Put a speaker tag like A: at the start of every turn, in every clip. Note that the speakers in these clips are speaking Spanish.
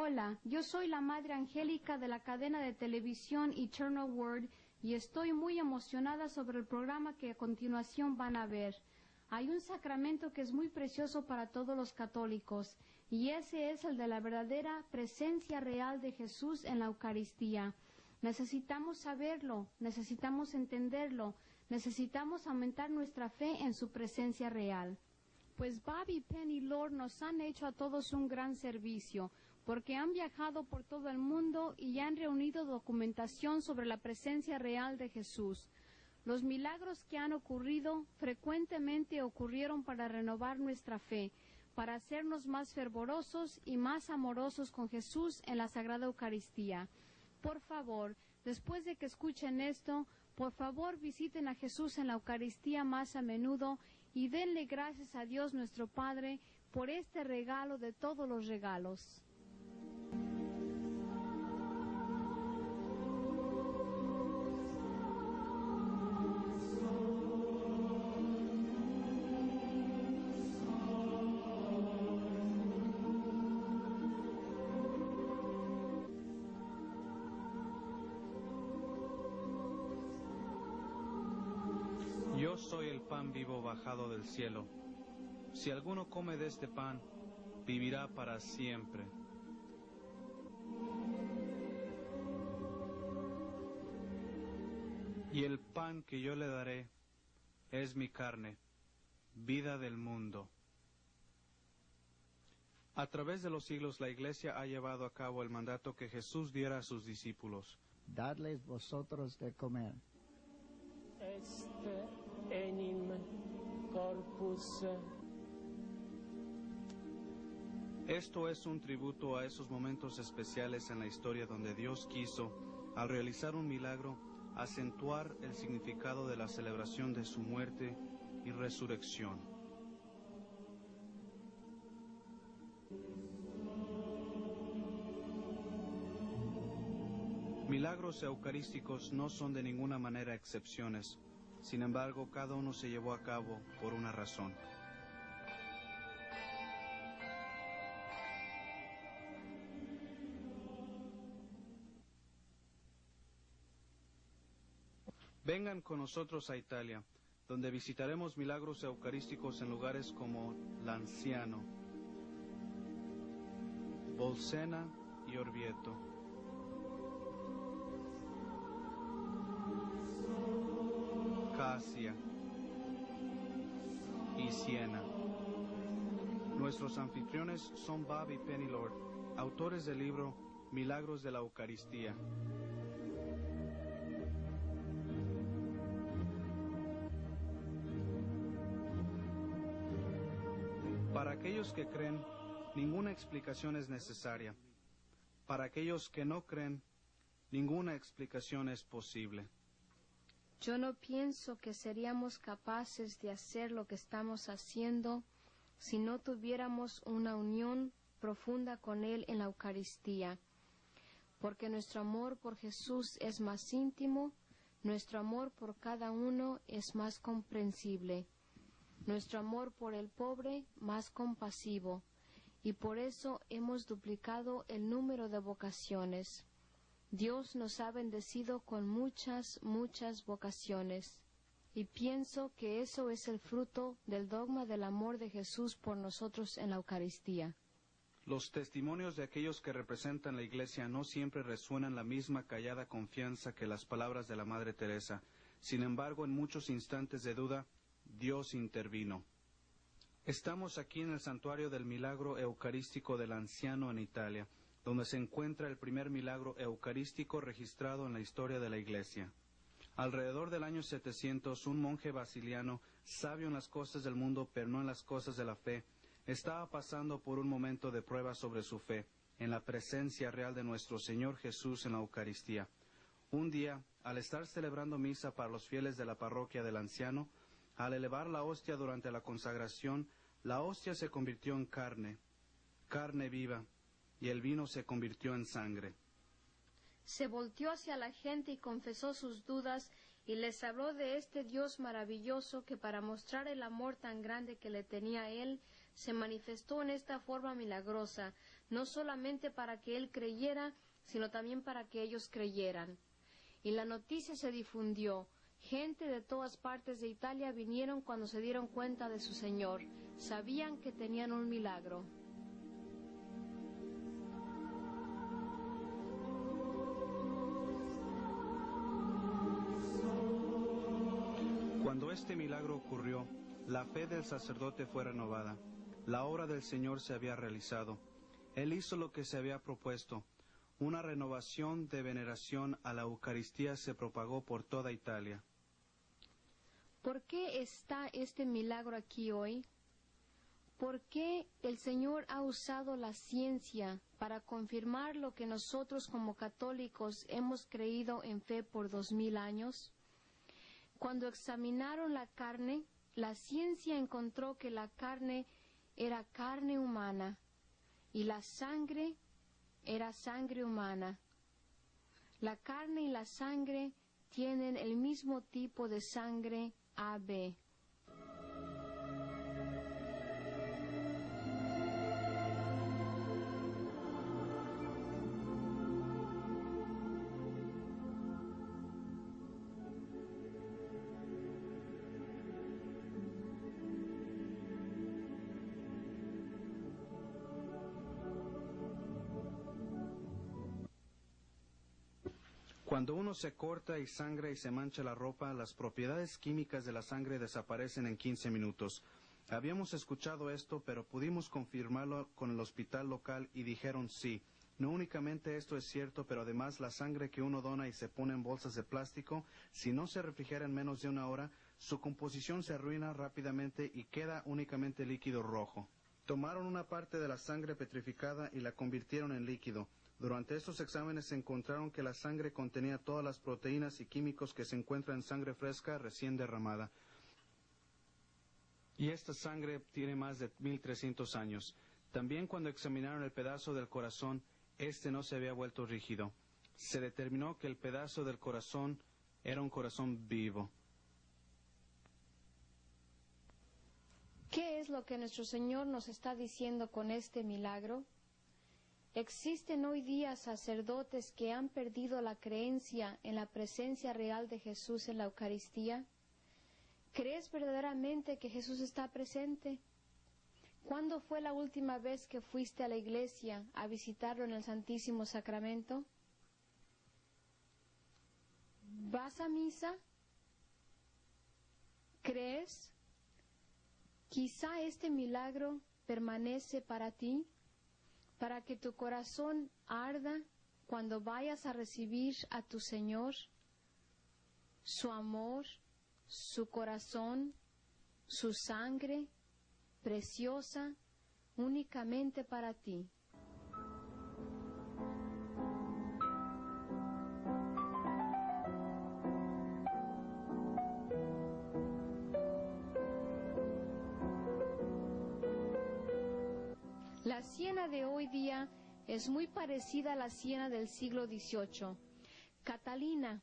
A: Hola, yo soy la Madre Angélica de la cadena de televisión Eternal Word y estoy muy emocionada sobre el programa que a continuación van a ver. Hay un sacramento que es muy precioso para todos los católicos y ese es el de la verdadera presencia real de Jesús en la Eucaristía. Necesitamos saberlo, necesitamos entenderlo, necesitamos aumentar nuestra fe en su presencia real. Pues Bobby, Penn y Lord nos han hecho a todos un gran servicio, porque han viajado por todo el mundo y han reunido documentación sobre la presencia real de Jesús. Los milagros que han ocurrido frecuentemente ocurrieron para renovar nuestra fe, para hacernos más fervorosos y más amorosos con Jesús en la Sagrada Eucaristía. Por favor, después de que escuchen esto, por favor visiten a Jesús en la Eucaristía más a menudo y denle gracias a Dios nuestro Padre por este regalo de todos los regalos.
B: Yo soy el pan vivo bajado del cielo. Si alguno come de este pan, vivirá para siempre. Y el pan que yo le daré es mi carne, vida del mundo. A través de los siglos la Iglesia ha llevado a cabo el mandato que Jesús diera a sus discípulos.
C: Dadles vosotros de comer.
D: Est enim corpus.
B: Esto es un tributo a esos momentos especiales en la historia donde Dios quiso, al realizar un milagro, acentuar el significado de la celebración de su muerte y resurrección. Milagros eucarísticos no son de ninguna manera excepciones. Sin embargo, cada uno se llevó a cabo por una razón. Vengan con nosotros a Italia, donde visitaremos milagros eucarísticos en lugares como Lanciano, Bolsena y Orvieto. Casia y Siena. Nuestros anfitriones son Bob y Penny Lord, autores del libro Milagros de la Eucaristía. Para aquellos que creen, ninguna explicación es necesaria. Para aquellos que no creen, ninguna explicación es posible.
E: Yo no pienso que seríamos capaces de hacer lo que estamos haciendo si no tuviéramos una unión profunda con Él en la Eucaristía, porque nuestro amor por Jesús es más íntimo, nuestro amor por cada uno es más comprensible, nuestro amor por el pobre más compasivo, y por eso hemos duplicado el número de vocaciones. Dios nos ha bendecido con muchas vocaciones, y pienso que eso es el fruto del dogma del amor de Jesús por nosotros en la Eucaristía.
B: Los testimonios de aquellos que representan la Iglesia no siempre resuenan la misma callada confianza que las palabras de la Madre Teresa. Sin embargo, en muchos instantes de duda, Dios intervino. Estamos aquí en el santuario del milagro eucarístico del Anciano en Italia, donde se encuentra el primer milagro eucarístico registrado en la historia de la Iglesia. Alrededor del año 700, un monje basiliano, sabio en las cosas del mundo pero no en las cosas de la fe, estaba pasando por un momento de prueba sobre su fe, en la presencia real de nuestro Señor Jesús en la Eucaristía. Un día, al estar celebrando misa para los fieles de la parroquia del anciano, al elevar la hostia durante la consagración, la hostia se convirtió en carne viva, y el vino se convirtió en sangre.
E: Se volteó hacia la gente y confesó sus dudas y les habló de este Dios maravilloso que para mostrar el amor tan grande que le tenía a él, se manifestó en esta forma milagrosa, no solamente para que él creyera, sino también para que ellos creyeran. Y la noticia se difundió. Gente de todas partes de Italia vinieron cuando se dieron cuenta de su Señor. Sabían que tenían un milagro.
B: Cuando este milagro ocurrió, la fe del sacerdote fue renovada. La obra del Señor se había realizado. Él hizo lo que se había propuesto. Una renovación de veneración a la Eucaristía se propagó por toda Italia.
E: ¿Por qué está este milagro aquí hoy? ¿Por qué el Señor ha usado la ciencia para confirmar lo que nosotros como católicos hemos creído en fe por 2000 años? Cuando examinaron la carne, la ciencia encontró que la carne era carne humana y la sangre era sangre humana. La carne y la sangre tienen el mismo tipo de sangre AB.
B: Cuando uno se corta y sangra y se mancha la ropa, las propiedades químicas de la sangre desaparecen en 15 minutos. Habíamos escuchado esto, pero pudimos confirmarlo con el hospital local y dijeron sí. No únicamente esto es cierto, pero además la sangre que uno dona y se pone en bolsas de plástico, si no se refrigera en menos de una hora, su composición se arruina rápidamente y queda únicamente líquido rojo. Tomaron una parte de la sangre petrificada y la convirtieron en líquido. Durante estos exámenes se encontraron que la sangre contenía todas las proteínas y químicos que se encuentran en sangre fresca recién derramada. Y esta sangre tiene más de 1300 años. También cuando examinaron el pedazo del corazón, este no se había vuelto rígido. Se determinó que el pedazo del corazón era un corazón vivo.
E: ¿Qué es lo que nuestro Señor nos está diciendo con este milagro? Existen hoy día sacerdotes que han perdido la creencia en la presencia real de Jesús en la Eucaristía. ¿Crees verdaderamente que Jesús está presente? ¿Cuándo fue la última vez que fuiste a la iglesia a visitarlo en el Santísimo Sacramento? ¿Vas a misa? ¿Crees? Quizá este milagro permanece para ti, para que tu corazón arda cuando vayas a recibir a tu Señor, su amor, su corazón, su sangre preciosa, únicamente para ti. La Siena de hoy día es muy parecida a la Siena del siglo XVIII. Catalina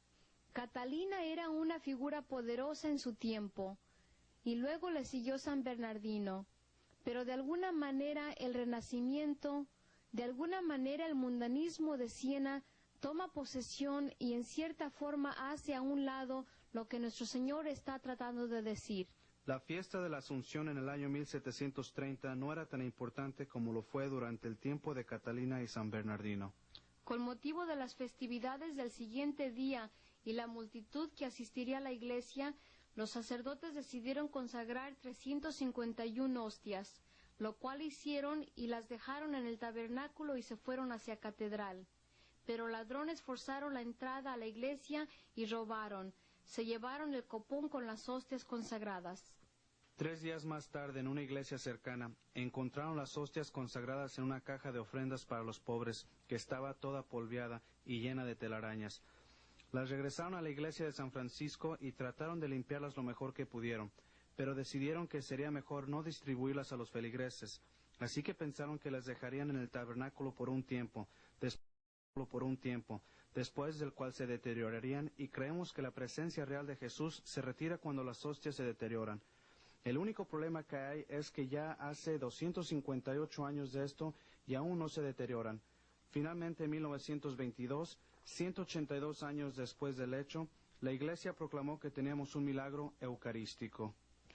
E: era una figura poderosa en su tiempo, y luego le siguió San Bernardino. Pero de alguna manera el Renacimiento, de alguna manera el mundanismo de Siena toma posesión y en cierta forma hace a un lado lo que nuestro Señor está tratando de decir.
B: La fiesta de la Asunción en el año 1730 no era tan importante como lo fue durante el tiempo de Catalina y San Bernardino.
E: Con motivo de las festividades del siguiente día y la multitud que asistiría a la iglesia, los sacerdotes decidieron consagrar 351 hostias, lo cual hicieron y las dejaron en el tabernáculo y se fueron hacia catedral. Pero ladrones forzaron la entrada a la iglesia y robaron. Se llevaron el copón con las hostias consagradas.
B: 3 días más tarde, en una iglesia cercana, encontraron las hostias consagradas en una caja de ofrendas para los pobres, que estaba toda polveada y llena de telarañas. Las regresaron a la iglesia de San Francisco y trataron de limpiarlas lo mejor que pudieron, pero decidieron que sería mejor no distribuirlas a los feligreses, así que pensaron que las dejarían en el tabernáculo por un tiempo, después del cual se deteriorarían, y creemos que la presencia real de Jesús se retira cuando las hostias se deterioran. El único problema que hay es que ya hace 258 años de esto y aún no se deterioran. Finalmente, en 1922, 182 años después del hecho, la Iglesia proclamó que teníamos un milagro eucarístico.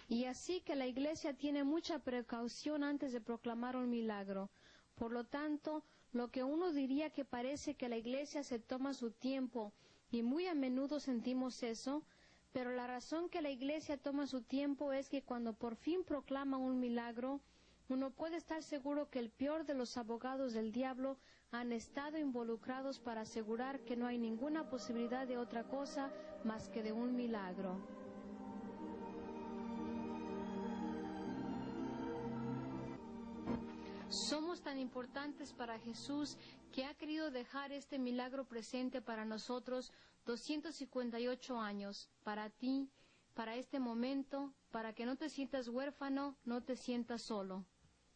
E: Y así que la Iglesia tiene mucha precaución antes de proclamar un milagro. Por lo tanto, lo que uno diría que parece que la Iglesia se toma su tiempo, y muy a menudo sentimos eso, pero la razón que la Iglesia toma su tiempo es que cuando por fin proclama un milagro, uno puede estar seguro que el peor de los abogados del diablo han estado involucrados para asegurar que no hay ninguna posibilidad de otra cosa más que de un milagro. Somos tan importantes para Jesús que ha querido dejar este milagro presente para nosotros 258 años, para ti, para este momento, para que no te sientas huérfano, no te sientas solo.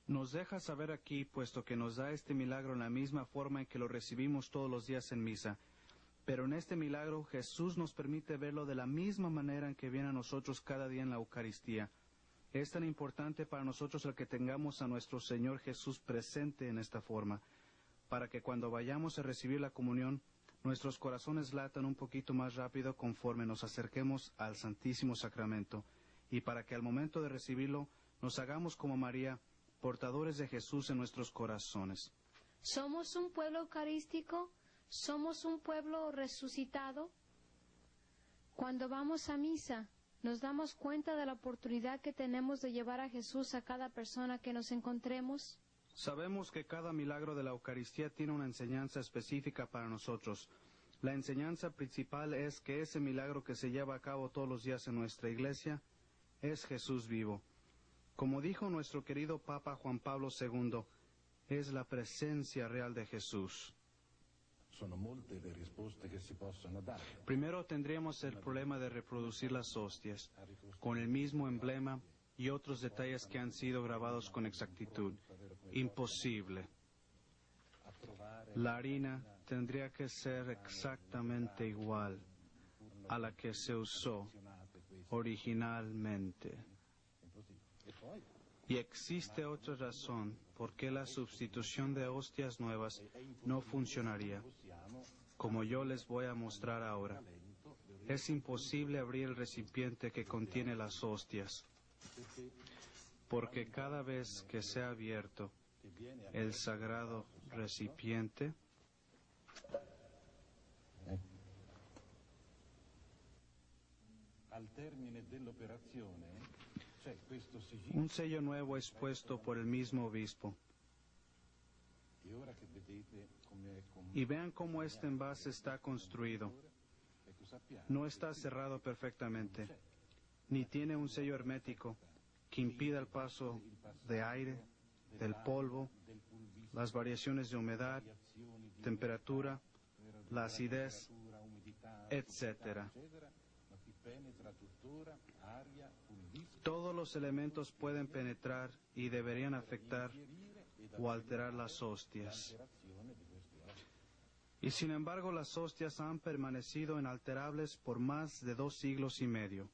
B: Nos deja saber aquí, puesto que nos da este milagro en la misma forma en que lo recibimos todos los días en misa. Pero en este milagro Jesús nos permite verlo de la misma manera en que viene a nosotros cada día en la Eucaristía. Es tan importante para nosotros el que tengamos a nuestro Señor Jesús presente en esta forma, para que cuando vayamos a recibir la comunión, nuestros corazones latan un poquito más rápido conforme nos acerquemos al Santísimo Sacramento, y para que al momento de recibirlo nos hagamos como María, portadores de Jesús en nuestros corazones.
E: ¿Somos un pueblo eucarístico? ¿Somos un pueblo resucitado? Cuando vamos a misa, ¿nos damos cuenta de la oportunidad que tenemos de llevar a Jesús a cada persona que nos encontremos?
B: Sabemos que cada milagro de la Eucaristía tiene una enseñanza específica para nosotros. La enseñanza principal es que ese milagro que se lleva a cabo todos los días en nuestra iglesia es Jesús vivo. Como dijo nuestro querido Papa Juan Pablo II, es la presencia real de Jesús. Primero tendríamos el problema de reproducir las hostias, con el mismo emblema y otros detalles que han sido grabados con exactitud. Imposible. La harina tendría que ser exactamente igual a la que se usó originalmente. Y existe otra razón por qué la sustitución de hostias nuevas no funcionaría, como yo les voy a mostrar ahora. Es imposible abrir el recipiente que contiene las hostias, porque cada vez que sea abierto el sagrado recipiente, un sello nuevo es puesto por el mismo obispo. Y vean cómo este envase está construido. No está cerrado perfectamente, ni tiene un sello hermético que impida el paso de aire, del polvo, las variaciones de humedad, temperatura, la acidez, etc. Todos los elementos pueden penetrar y deberían afectar o alterar las hostias. Y sin embargo, las hostias han permanecido inalterables por más de 2 siglos y medio.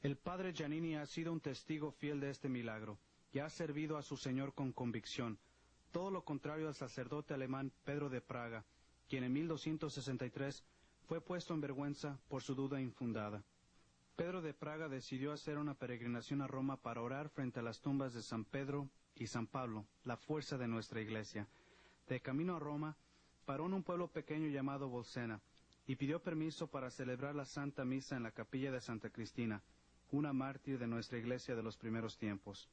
B: El padre Giannini ha sido un testigo fiel de este milagro y ha servido a su Señor con convicción, todo lo contrario al sacerdote alemán Pedro de Praga, quien en 1263 fue puesto en vergüenza por su duda infundada. Pedro de Praga decidió hacer una peregrinación a Roma para orar frente a las tumbas de San Pedro y San Pablo, la fuerza de nuestra iglesia. De camino a Roma, paró en un pueblo pequeño llamado Bolsena y pidió permiso para celebrar la Santa Misa en la capilla de Santa Cristina, una mártir de nuestra iglesia de los primeros tiempos.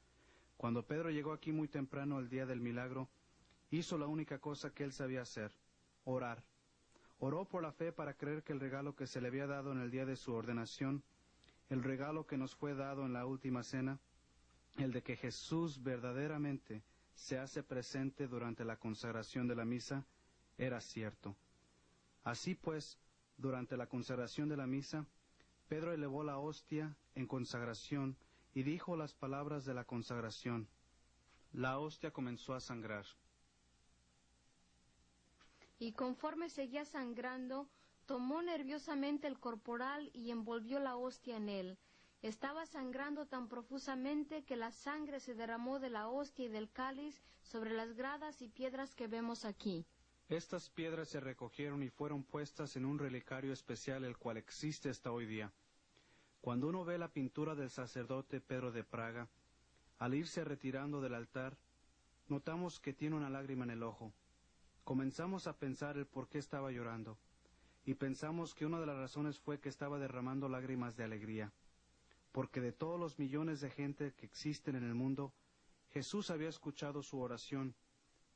B: Cuando Pedro llegó aquí muy temprano el día del milagro, hizo la única cosa que él sabía hacer: orar. Oró por la fe para creer que el regalo que se le había dado en el día de su ordenación, el regalo que nos fue dado en la última cena, el de que Jesús verdaderamente se hace presente durante la consagración de la misa era cierto. Así pues, durante la consagración de la misa, Pedro elevó la hostia en consagración y dijo las palabras de la consagración. La hostia comenzó a sangrar.
E: Y conforme seguía sangrando, tomó nerviosamente el corporal y envolvió la hostia en él. Estaba sangrando tan profusamente que la sangre se derramó de la hostia y del cáliz sobre las gradas y piedras que vemos aquí.
B: Estas piedras se recogieron y fueron puestas en un relicario especial, el cual existe hasta hoy día. Cuando uno ve la pintura del sacerdote Pedro de Praga, al irse retirando del altar, notamos que tiene una lágrima en el ojo. Comenzamos a pensar el por qué estaba llorando, y pensamos que una de las razones fue que estaba derramando lágrimas de alegría, porque de todos los millones de gente que existen en el mundo, Jesús había escuchado su oración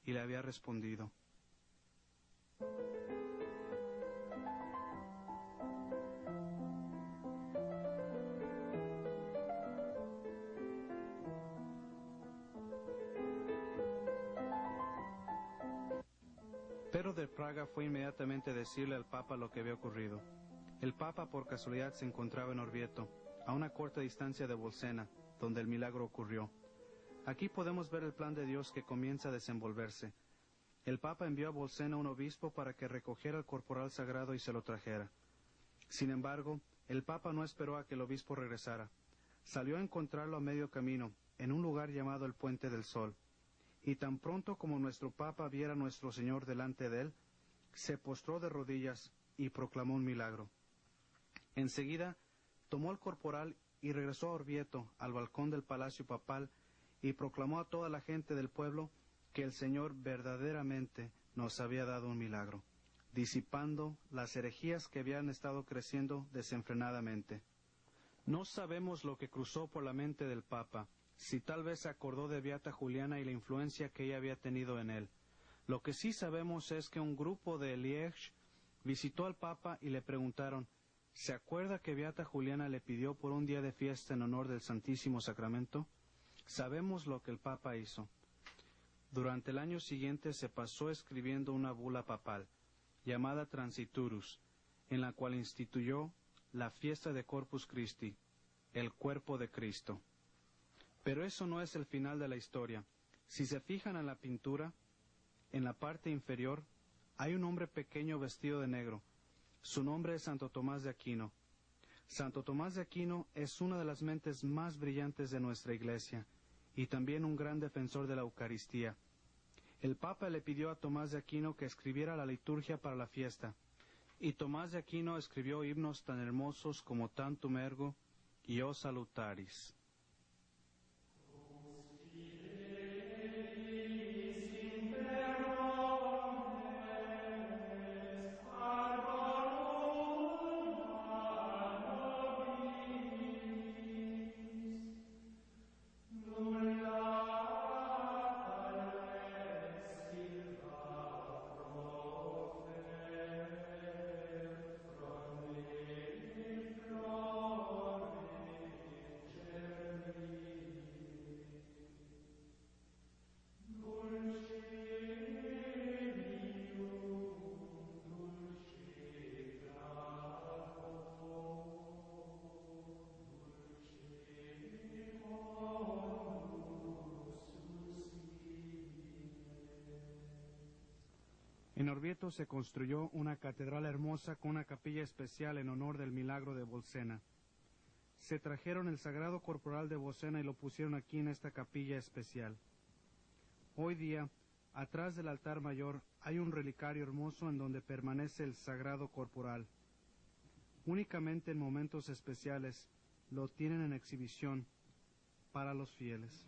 B: y le había respondido. Pedro de Praga fue inmediatamente a decirle al Papa lo que había ocurrido. El Papa por casualidad se encontraba en Orvieto, a una corta distancia de Bolsena, donde el milagro ocurrió. Aquí podemos ver el plan de Dios que comienza a desenvolverse. El Papa envió a Bolsena un obispo para que recogiera el corporal sagrado y se lo trajera. Sin embargo, el Papa no esperó a que el obispo regresara. Salió a encontrarlo a medio camino, en un lugar llamado el Puente del Sol. Y tan pronto como nuestro Papa viera a nuestro Señor delante de él, se postró de rodillas y proclamó un milagro. Enseguida, tomó el corporal y regresó a Orvieto, al balcón del Palacio Papal, y proclamó a toda la gente del pueblo que el Señor verdaderamente nos había dado un milagro, disipando las herejías que habían estado creciendo desenfrenadamente. No sabemos lo que cruzó por la mente del Papa, si tal vez se acordó de Beata Juliana y la influencia que ella había tenido en él. Lo que sí sabemos es que un grupo de Liege visitó al Papa y le preguntaron, ¿se acuerda que Beata Juliana le pidió por un día de fiesta en honor del Santísimo Sacramento? Sabemos lo que el Papa hizo. Durante el año siguiente se pasó escribiendo una bula papal, llamada Transiturus, en la cual instituyó la fiesta de Corpus Christi, el cuerpo de Cristo. Pero eso no es el final de la historia. Si se fijan en la pintura, en la parte inferior, hay un hombre pequeño vestido de negro. Su nombre es Santo Tomás de Aquino. Santo Tomás de Aquino es una de las mentes más brillantes de nuestra Iglesia y también un gran defensor de la Eucaristía. El Papa le pidió a Tomás de Aquino que escribiera la liturgia para la fiesta, y Tomás de Aquino escribió himnos tan hermosos como Tantum Ergo y O Salutaris. En Orvieto se construyó una catedral hermosa con una capilla especial en honor del milagro de Bolsena. Se trajeron el sagrado corporal de Bolsena y lo pusieron aquí en esta capilla especial. Hoy día, atrás del altar mayor, hay un relicario hermoso en donde permanece el sagrado corporal. Únicamente en momentos especiales lo tienen en exhibición para los fieles.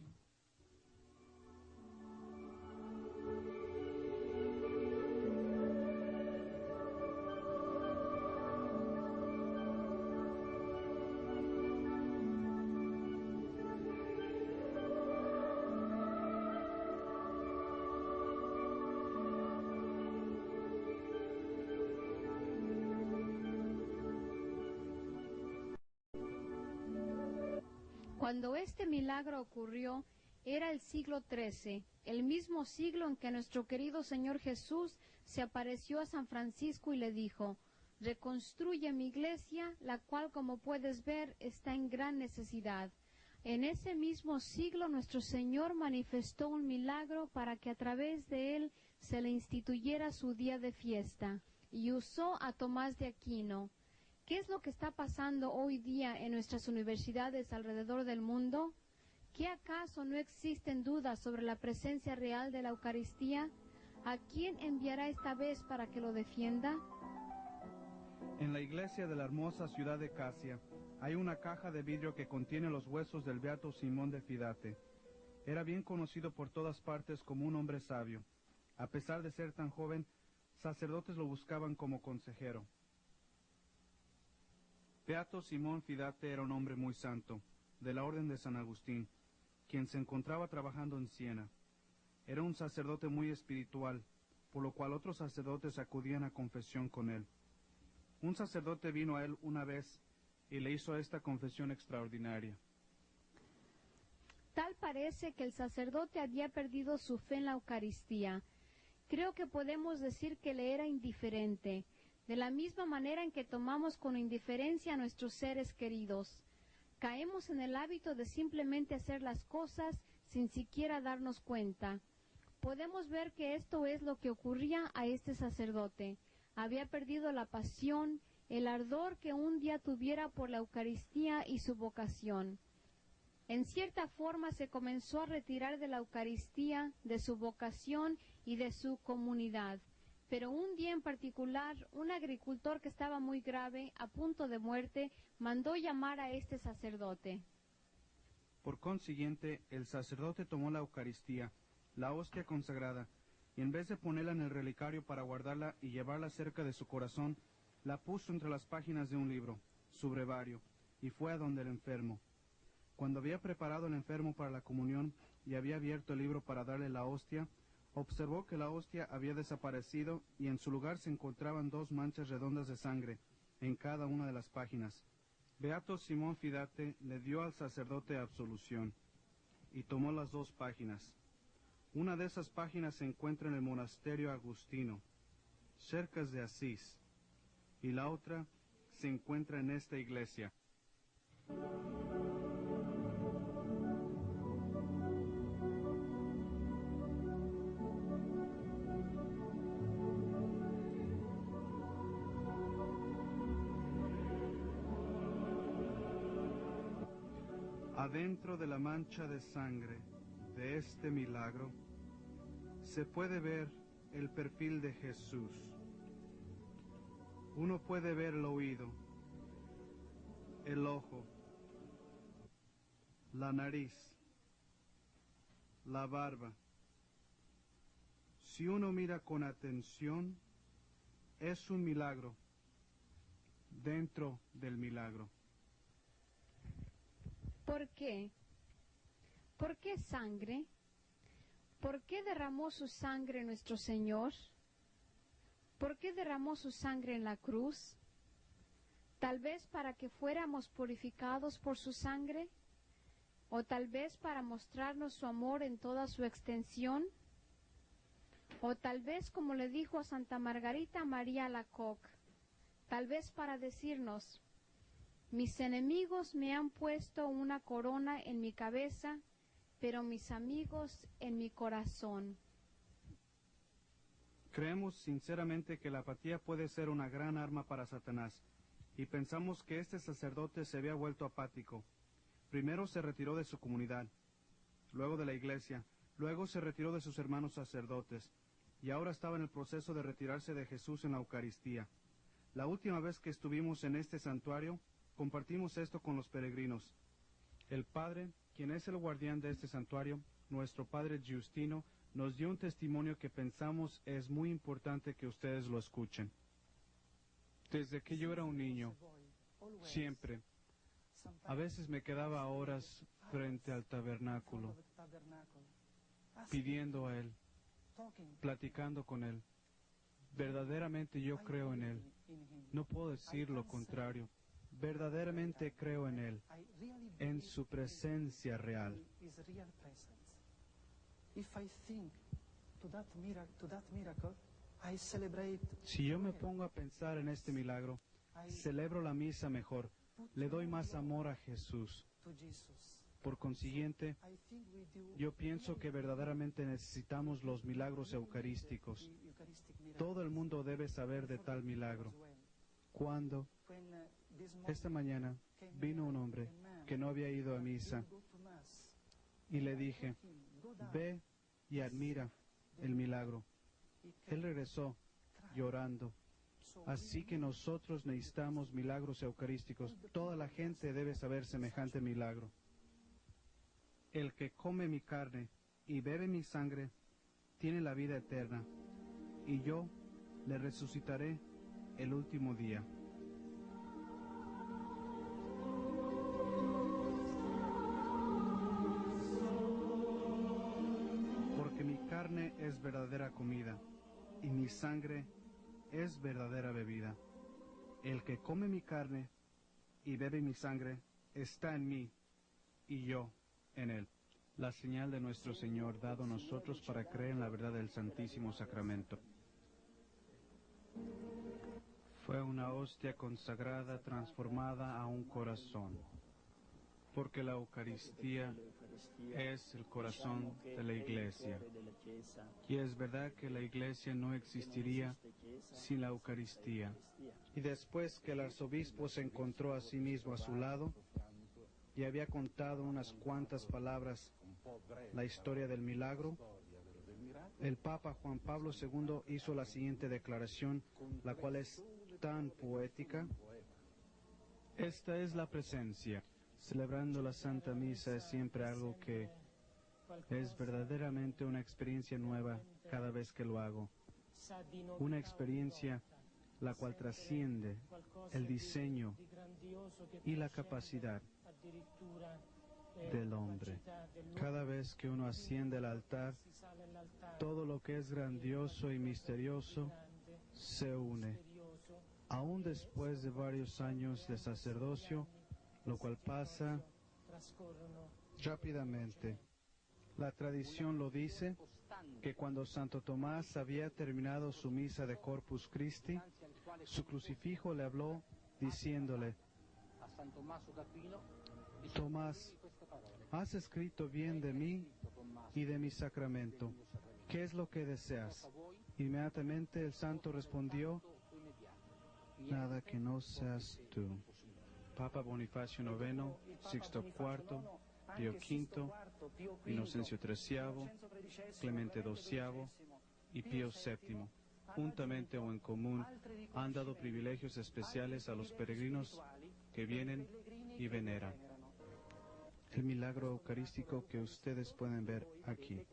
A: Cuando este milagro ocurrió, Era el siglo XIII, el mismo siglo en que nuestro querido Señor Jesús se apareció a San Francisco y le dijo: reconstruye mi iglesia, la cual, como puedes ver, está en gran necesidad. En ese mismo siglo nuestro Señor manifestó un milagro para que a través de él se le instituyera su día de fiesta, y usó a Tomás de Aquino. ¿Qué es lo que está pasando hoy día en nuestras universidades alrededor del mundo? ¿Qué acaso no existen dudas sobre la presencia real de la Eucaristía? ¿A quién enviará esta vez para que lo defienda?
B: En la iglesia de la hermosa ciudad de Casia hay una caja de vidrio que contiene los huesos del beato Simón de Fidate. Era bien conocido por todas partes como un hombre sabio. A pesar de ser tan joven, sacerdotes lo buscaban como consejero. Beato Simón Fidate era un hombre muy santo, de la orden de San Agustín, quien se encontraba trabajando en Siena. Era un sacerdote muy espiritual, por lo cual otros sacerdotes acudían a confesión con él. Un sacerdote vino a él una vez y le hizo esta confesión extraordinaria.
A: Tal parece que el sacerdote había perdido su fe en la Eucaristía. Creo que podemos decir que le era indiferente, de la misma manera en que tomamos con indiferencia a nuestros seres queridos. Caemos en el hábito de simplemente hacer las cosas sin siquiera darnos cuenta. Podemos ver que esto es lo que ocurría a este sacerdote. Había perdido la pasión, el ardor que un día tuviera por la Eucaristía y su vocación. En cierta forma se comenzó a retirar de la Eucaristía, de su vocación y de su comunidad. Pero un día en particular, un agricultor que estaba muy grave, a punto de muerte, mandó llamar a este sacerdote.
B: Por consiguiente, el sacerdote tomó la Eucaristía, la hostia consagrada, y en vez de ponerla en el relicario para guardarla y llevarla cerca de su corazón, la puso entre las páginas de un libro, su brevario, y fue a donde el enfermo. Cuando había preparado el enfermo para la comunión y había abierto el libro para darle la hostia, observó que la hostia había desaparecido y en su lugar se encontraban 2 manchas redondas de sangre en cada una de las páginas. Beato Simón Fidate le dio al sacerdote absolución y tomó las 2 páginas. Una de esas páginas se encuentra en el monasterio agustino, cerca de Asís, y la otra se encuentra en esta iglesia. Adentro de la mancha de sangre de este milagro se puede ver el perfil de Jesús. Uno puede ver el oído, el ojo, la nariz, la barba. Si uno mira con atención, es un milagro dentro del milagro.
A: ¿Por qué? ¿Por qué sangre? ¿Por qué derramó su sangre nuestro Señor? ¿Por qué derramó su sangre en la cruz? ¿Tal vez para que fuéramos purificados por su sangre? ¿O tal vez para mostrarnos su amor en toda su extensión? ¿O tal vez, como le dijo a Santa Margarita María Alacoque, tal vez para decirnos: mis enemigos me han puesto una corona en mi cabeza, pero mis amigos en mi corazón?
B: Creemos sinceramente que la apatía puede ser una gran arma para Satanás, y pensamos que este sacerdote se había vuelto apático. Primero se retiró de su comunidad, luego de la iglesia, luego se retiró de sus hermanos sacerdotes, y ahora estaba en el proceso de retirarse de Jesús en la Eucaristía. La última vez que estuvimos en este santuario, compartimos esto con los peregrinos. El padre, quien es el guardián de este santuario, nuestro padre Giustino, nos dio un testimonio que pensamos es muy importante que ustedes lo escuchen. Desde que yo era un niño, siempre, a veces me quedaba horas frente al tabernáculo, pidiendo a él, platicando con él. Verdaderamente yo creo en él. No puedo decir lo contrario. Verdaderamente creo en él, en su presencia real.
F: if I think to that miracle, I celebrate.
B: Si yo me pongo a pensar en este milagro, celebro la misa mejor, le doy más amor a Jesús.
F: To Jesus.
B: Por consiguiente,
F: I think we do
B: yo pienso que verdaderamente necesitamos los milagros eucarísticos.
F: Eucharistic miracle.
B: Todo el mundo debe saber de tal milagro. Cuando
F: When this morning
B: esta mañana vino un hombre que no había ido a misa
F: go to mass,
B: y le dije, ve y admira el milagro. Él regresó llorando. Así que nosotros necesitamos milagros eucarísticos. Toda la gente debe saber semejante milagro. El que come mi carne y bebe mi sangre tiene la vida eterna, y yo le resucitaré el último día. Porque mi carne es verdadera comida, y mi sangre es verdadera bebida. El que come mi carne y bebe mi sangre está en mí, y yo en él. La señal de nuestro Señor dado a nosotros para creer en la verdad del Santísimo Sacramento. Fue una hostia consagrada transformada a un corazón, porque la Eucaristía es el corazón de la Iglesia. Y es verdad que la Iglesia no existiría sin la Eucaristía. Y después que el arzobispo se encontró a sí mismo a su lado, y había contado unas cuantas palabras la historia del milagro, el Papa Juan Pablo II hizo la siguiente declaración, la cual es tan poética. Esta es la presencia. Celebrando la Santa Misa es siempre algo que es verdaderamente una experiencia nueva cada vez que lo hago. Una experiencia la cual trasciende el diseño y la capacidad del hombre. Cada vez que uno asciende al altar, todo lo que es grandioso y misterioso se une. Aún después de varios años de sacerdocio, lo cual pasa rápidamente. La tradición lo dice, que cuando Santo Tomás había terminado su misa de Corpus Christi, su crucifijo le habló diciéndole, Tomás, has escrito bien de mí y de mi sacramento. ¿Qué es lo que deseas? Inmediatamente el santo respondió, nada que no seas tú. Papa Bonifacio IX, Sixto IV, Pío V, Inocencio XIII, Clemente XII y Pío VII, juntamente o en común, han dado privilegios especiales a los peregrinos que vienen y veneran el milagro eucarístico que ustedes pueden ver aquí.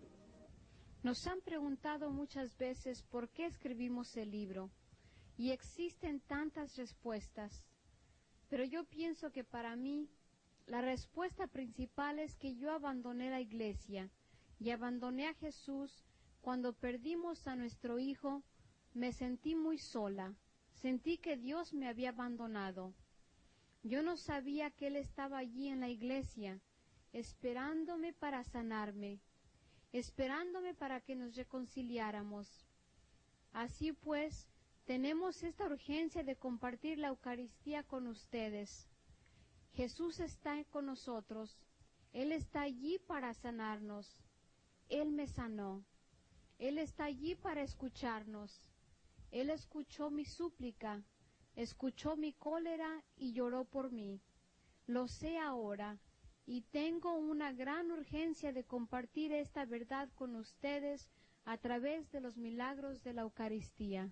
A: Nos han preguntado muchas veces por qué escribimos el libro, y existen tantas respuestas, pero yo pienso que para mí la respuesta principal es que yo abandoné la iglesia y abandoné a Jesús. Cuando perdimos a nuestro hijo, me sentí muy sola, sentí que Dios me había abandonado. Yo no sabía que Él estaba allí en la iglesia, esperándome para sanarme, esperándome para que nos reconciliáramos. Así pues, tenemos esta urgencia de compartir la Eucaristía con ustedes. Jesús está con nosotros, Él está allí para sanarnos. Él me sanó, Él está allí para escucharnos. Él escuchó mi súplica, escuchó mi cólera y lloró por mí. Lo sé ahora y tengo una gran urgencia de compartir esta verdad con ustedes a través de los milagros de la Eucaristía.